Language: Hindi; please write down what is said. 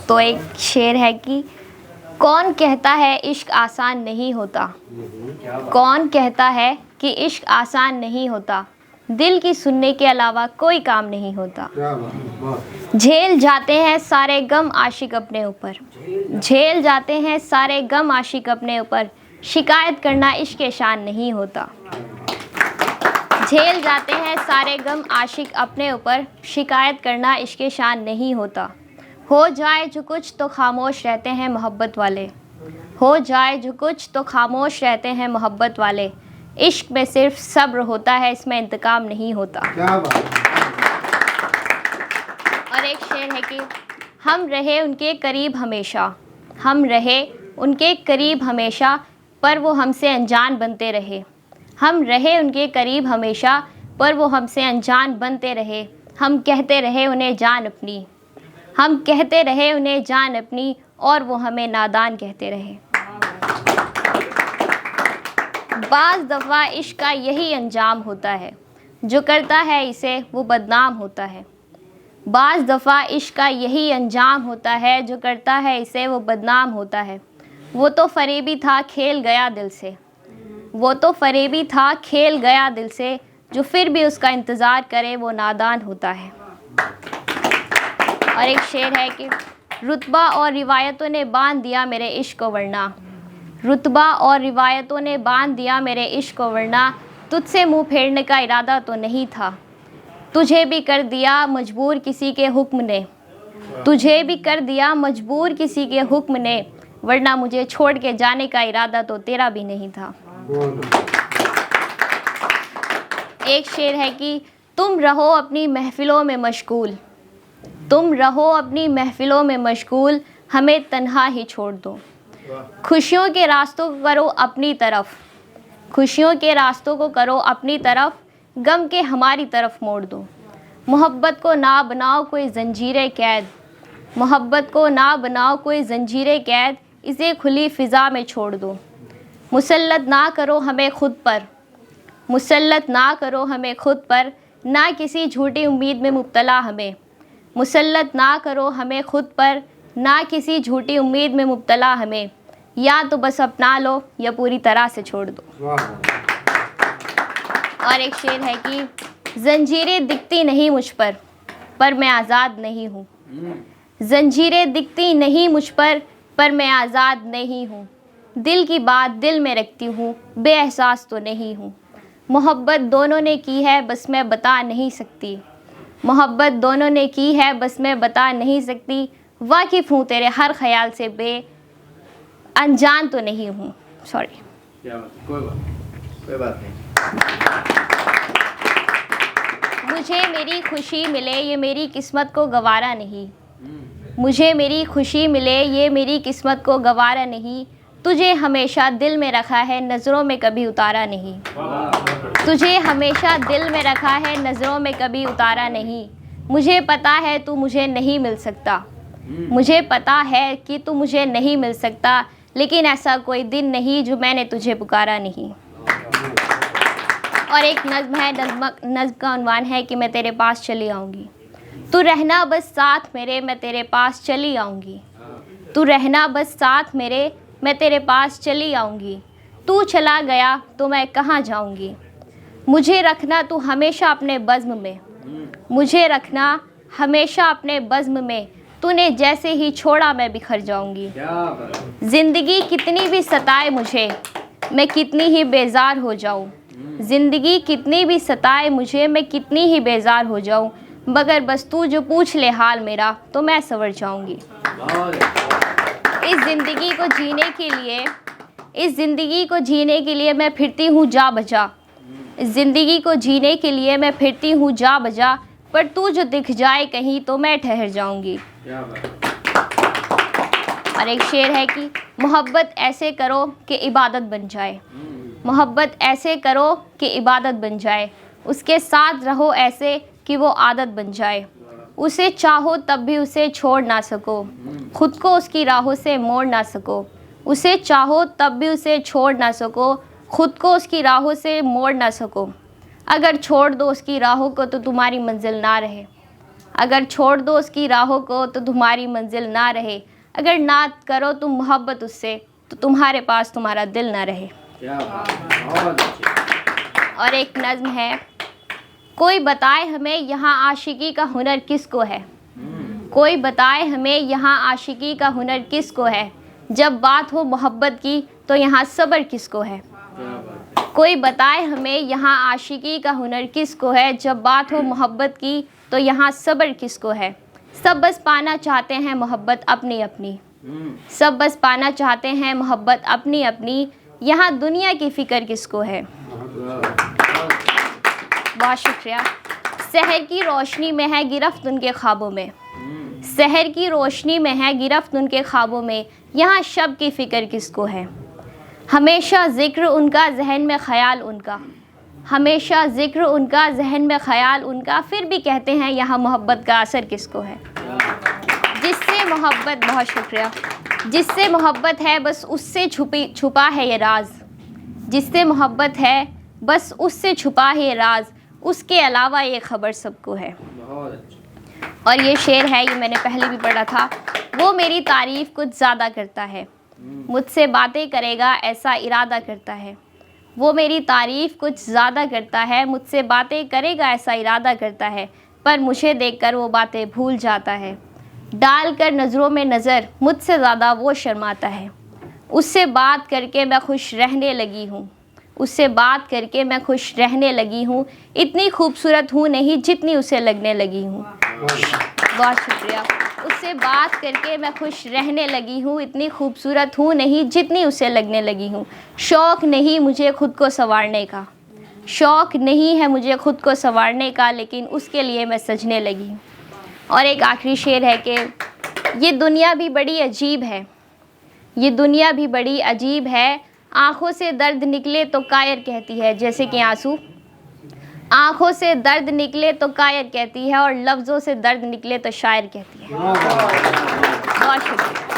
तो एक शेर है कि कौन कहता है इश्क आसान नहीं होता, कौन कहता है कि इश्क आसान नहीं होता, दिल की सुनने के अलावा कोई काम नहीं होता। झेल जाते हैं सारे गम आशिक अपने ऊपर, झेल जाते हैं सारे गम आशिक अपने ऊपर, शिकायत करना इश्क के शान नहीं होता। झेल जाते हैं सारे गम आशिक अपने ऊपर, शिकायत करना इश्क के शान नहीं होता। हो जाए जो कुछ तो खामोश रहते हैं मोहब्बत वाले, हो जाए जो कुछ तो खामोश रहते हैं मोहब्बत वाले, इश्क में सिर्फ सब्र होता है, इसमें इंतकाम नहीं होता। क्या बात। और एक शेर है कि हम रहे उनके करीब हमेशा, हम रहे उनके करीब हमेशा, पर वो हमसे अनजान बनते रहे। हम रहे उनके करीब हमेशा, पर वो हमसे अनजान बनते रहे। हम कहते रहे उन्हें जान अपनी, हम कहते रहे उन्हें जान अपनी, और वो हमें नादान कहते रहे। बाज़ दफ़ा इश्क का यही अंजाम होता है, जो करता है इसे वो बदनाम होता है। बाज़ दफ़ा इश्क का यही अंजाम होता है, जो करता है इसे वो बदनाम होता है। वो तो फरेबी था खेल गया दिल से, वो तो फरेबी था खेल गया दिल से, जो फिर भी उसका इंतज़ार करे वो नादान होता है। और एक शेर है कि रुतबा और रिवायतों ने बांध दिया मेरे इश्क को वरना, रुतबा और रिवायतों ने बांध दिया मेरे इश्क को वरना, तुझसे मुंह फेरने का इरादा तो नहीं था, तुझे भी कर दिया मजबूर किसी के हुक्म ने, तुझे भी कर दिया मजबूर किसी के हुक्म ने, वरना मुझे छोड़ के जाने का इरादा तो तेरा भी नहीं था। एक शेर है कि तुम रहो अपनी महफिलों में मशगूल, तुम रहो अपनी महफिलों में मशगूल, हमें तन्हा ही छोड़ दो। खुशियों के रास्तों को करो अपनी तरफ, खुशियों के रास्तों को करो अपनी तरफ, गम के हमारी तरफ मोड़ दो। मोहब्बत को ना बनाओ कोई ज़ंजीरे कैद, मोहब्बत को ना बनाओ कोई ज़ंजीरे कैद, इसे खुली फ़िज़ा में छोड़ दो। मुसल्लत ना करो हमें खुद पर, मुसल्लत ना करो हमें खुद पर, ना किसी झूठी उम्मीद में मुब्तला हमें। मुसल्लत ना करो हमें खुद पर, ना किसी झूठी उम्मीद में मुब्तला हमें, या तो बस अपना लो या पूरी तरह से छोड़ दो। और एक शेर है कि ज़ंजीरें दिखती नहीं मुझ पर मैं आज़ाद नहीं हूँ, ज़ंजीरें दिखती नहीं मुझ पर मैं आज़ाद नहीं हूँ। दिल की बात दिल में रखती हूँ, बेएहसास तो नहीं हूँ। मोहब्बत दोनों ने की है बस मैं बता नहीं सकती, मोहब्बत दोनों ने की है बस मैं बता नहीं सकती। वाकिफ़ हूँ तेरे हर ख्याल से, अनजान तो नहीं हूँ। सॉरी। क्या बात, कोई बात नहीं। मुझे मेरी खुशी मिले ये मेरी किस्मत को गवारा नहीं, मुझे मेरी खुशी मिले ये मेरी किस्मत को गवारा नहीं, तुझे हमेशा दिल में रखा है नज़रों में कभी उतारा नहीं, तुझे हमेशा दिल में रखा है नज़रों में कभी उतारा नहीं। मुझे पता है तू मुझे नहीं मिल सकता, मुझे पता है कि तू मुझे नहीं मिल सकता, लेकिन ऐसा कोई दिन नहीं जो मैंने तुझे पुकारा नहीं। और एक नज़्म है, नज़्म का उन्वान है कि मैं तेरे पास चली आऊँगी, तू रहना बस साथ मेरे, मैं तेरे पास चली आऊँगी, तू रहना बस साथ मेरे, मैं तेरे पास चली आऊँगी। तू चला गया तो मैं कहाँ जाऊँगी, मुझे रखना तू हमेशा अपने बज़्म में, मुझे रखना हमेशा अपने बज़्म में, तूने जैसे ही छोड़ा मैं बिखर जाऊँगी। ज़िंदगी कितनी भी सताए मुझे, मैं कितनी ही बेजार हो जाऊँ, ज़िंदगी कितनी भी सताए मुझे, मैं कितनी ही बेजार हो जाऊँ, मगर बस तू जो पूछ ले हाल मेरा तो मैं संवर जाऊँगी। इस ज़िंदगी को जीने के लिए, इस ज़िंदगी को जीने के लिए मैं फिरती हूँ जा बजा, इस ज़िंदगी को जीने के लिए मैं फिरती हूँ जा बजा, पर तू जो दिख जाए कहीं तो मैं ठहर जाऊँगी। और एक शेर है कि मोहब्बत ऐसे करो कि इबादत बन जाए, मोहब्बत ऐसे करो कि इबादत बन जाए, उसके साथ रहो ऐसे कि वो आदत बन जाए। उसे चाहो तब भी उसे छोड़ ना सको, खुद को उसकी राहों से मोड़ ना सको, उसे चाहो तब भी उसे छोड़ ना सको, खुद को उसकी राहों से मोड़ ना सको। अगर छोड़ दो उसकी राहों को तो तुम्हारी मंजिल ना रहे, अगर छोड़ दो उसकी राहों को तो तुम्हारी मंजिल ना रहे, अगर ना करो तुम मोहब्बत उससे तो तुम्हारे पास तुम्हारा दिल ना रहे। क्या बात है, बहुत अच्छी। और एक नज़्म है, कोई बताए हमें यहाँ आशिकी का हुनर किसको है, कोई बताए हमें यहाँ आशिकी का हुनर किसको है, जब बात हो मोहब्बत की तो यहाँ सब्र किसको है। क्या बात है। कोई बताए हमें यहाँ आशिकी का हुनर किसको है, जब बात हो मोहब्बत की तो यहाँ सब्र किसको है। सब बस पाना चाहते हैं मोहब्बत अपनी अपनी, सब बस पाना चाहते हैं मोहब्बत अपनी अपनी, यहाँ दुनिया की फ़िक्र किसको है। बहुत शुक्रिया। सहर की रोशनी में है गिरफ्त उनके ख्वाबों में, सहर की रोशनी में है गिरफ्त उनके ख्वाबों में, यहाँ शब की फ़िक्र किसको है। हमेशा ज़िक्र उनका जहन में ख़याल उनका, हमेशा ज़िक्र उनका जहन में ख़याल उनका, फिर भी कहते हैं यहाँ मोहब्बत का असर किसको है। जिससे मोहब्बत, बहुत शुक्रिया, जिससे मोहब्बत है बस उससे छुपा है ये राज, जिससे मोहब्बत है बस उससे छुपा है ये राज, उसके अलावा ये ख़बर सबको है। बहुत अच्छा। और ये शेर है, ये मैंने पहले भी पढ़ा था। वो मेरी तारीफ़ कुछ ज़्यादा करता है, मुझसे बातें करेगा ऐसा इरादा करता है। वो मेरी तारीफ़ कुछ ज़्यादा करता है, मुझसे बातें करेगा ऐसा इरादा करता है, पर मुझे देखकर वो बातें भूल जाता है। डाल कर नज़रों में नज़र मुझसे ज़्यादा वो शर्माता है, उससे बात करके मैं खुश रहने लगी हूँ, उससे बात करके मैं खुश रहने लगी हूँ, इतनी खूबसूरत हूँ नहीं जितनी उसे लगने लगी हूँ। बहुत शुक्रिया। उससे बात करके मैं खुश रहने लगी हूँ, इतनी खूबसूरत हूँ नहीं जितनी उसे लगने लगी हूँ। शौक़ नहीं मुझे ख़ुद को संवारने का, शौक़ नहीं है मुझे ख़ुद को संवारने का, लेकिन उसके लिए मैं सजने लगी हूँ। और एक आखिरी शेर है कि ये दुनिया भी बड़ी अजीब है, ये दुनिया भी बड़ी अजीब है, आँखों से दर्द निकले तो कायर कहती है, जैसे कि आंसू, आँखों से दर्द निकले तो कायर कहती है और लफ्ज़ों से दर्द निकले तो शायर कहती है। बहुत शुक्रिया।